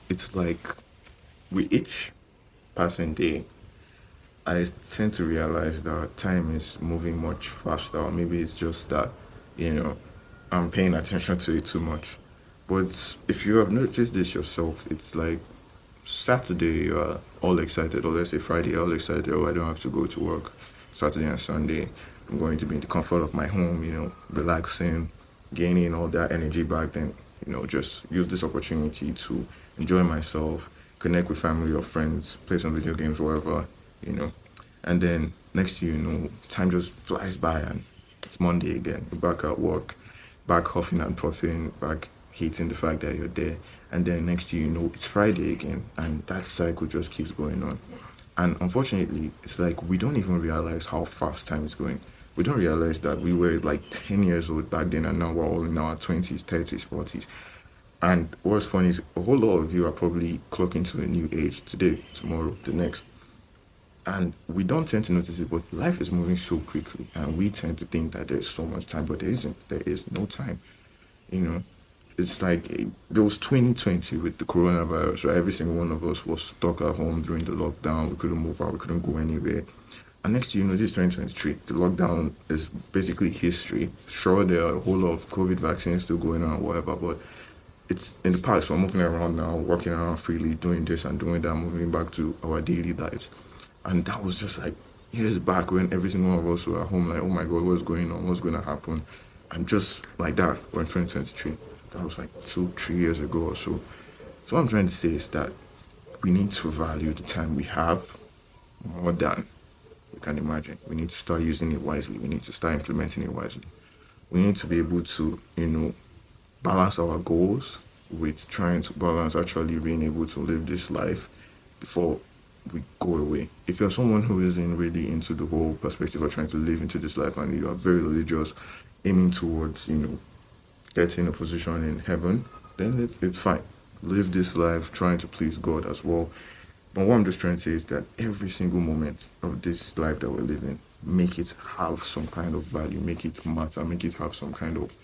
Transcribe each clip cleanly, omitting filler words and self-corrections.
it's like with each passing day, I tend to realize that time is moving much faster, or maybe it's just that, you know, I'm paying attention to it too much. But if you have noticed this yourself, it's like Saturday, you're all excited, or let's say Friday, you're all excited, oh, I don't have to go to work. Saturday and Sunday, I'm going to be in the comfort of my home, relaxing, gaining all that energy back then, just use this opportunity to enjoy myself, connect with family or friends, play some video games, wherever, you know. And then next thing you know, time just flies by and it's Monday again. You're back at work, back huffing and puffing, back hating the fact that you're there. And then next thing you know, it's Friday again. And that cycle just keeps going on. And unfortunately, it's like we don't even realize how fast time is going. We don't realize that we were like 10 years old back then and now we're all in our 20s, 30s, 40s. And what's funny is a whole lot of you are probably clocking to a new age today, tomorrow, the next. And we don't tend to notice it, but life is moving so quickly. And we tend to think that there's so much time, but there isn't. There is no time. You know, it's like there was 2020 with the coronavirus, right? Every single one of us was stuck at home during the lockdown. We couldn't move out, we couldn't go anywhere. And next thing you know, this 2023, the lockdown is basically history. Sure, there are a whole lot of COVID vaccines still going on, whatever, but it's in the past. So I'm moving around now, walking around freely, doing this and doing that, moving back to our daily lives. And that was just like years back when every single one of us were at home, like, oh my God, what's going on? What's going to happen? And just like that, we're in 2023. That was like 2, 3 years ago or so. So what I'm trying to say is that we need to value the time we have more than we can imagine. We need to start using it wisely. We need to start implementing it wisely. We need to be able to, balance our goals with trying to balance actually being able to live this life before we go away. If you're someone who isn't really into the whole perspective of trying to live into this life and you are very religious, aiming towards, getting a position in heaven, then it's fine. Live this life trying to please God as well. But what I'm just trying to say is that every single moment of this life that we're living, make it have some kind of value, make it matter, make it have some kind of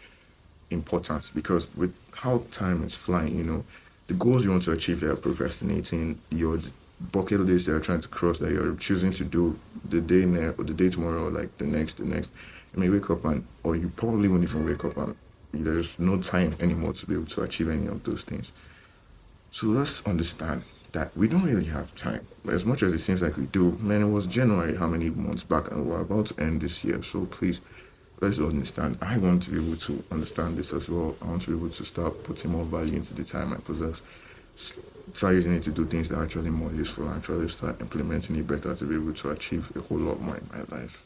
importance. Because with how time is flying, the goals you want to achieve, that are procrastinating, your bucket list that you're trying to cross, that you're choosing to do the day now or the day tomorrow, or like the next. You may wake up and, or you probably won't even wake up and there's no time anymore to be able to achieve any of those things. So let's understand that we don't really have time. As much as it seems like we do, man, it was January how many months back and we're about to end this year. So please, let's understand. I want to be able to understand this as well. I want to be able to start putting more value into the time I possess. Start using it to do things that are actually more useful and actually start implementing it better to be able to achieve a whole lot more in my life.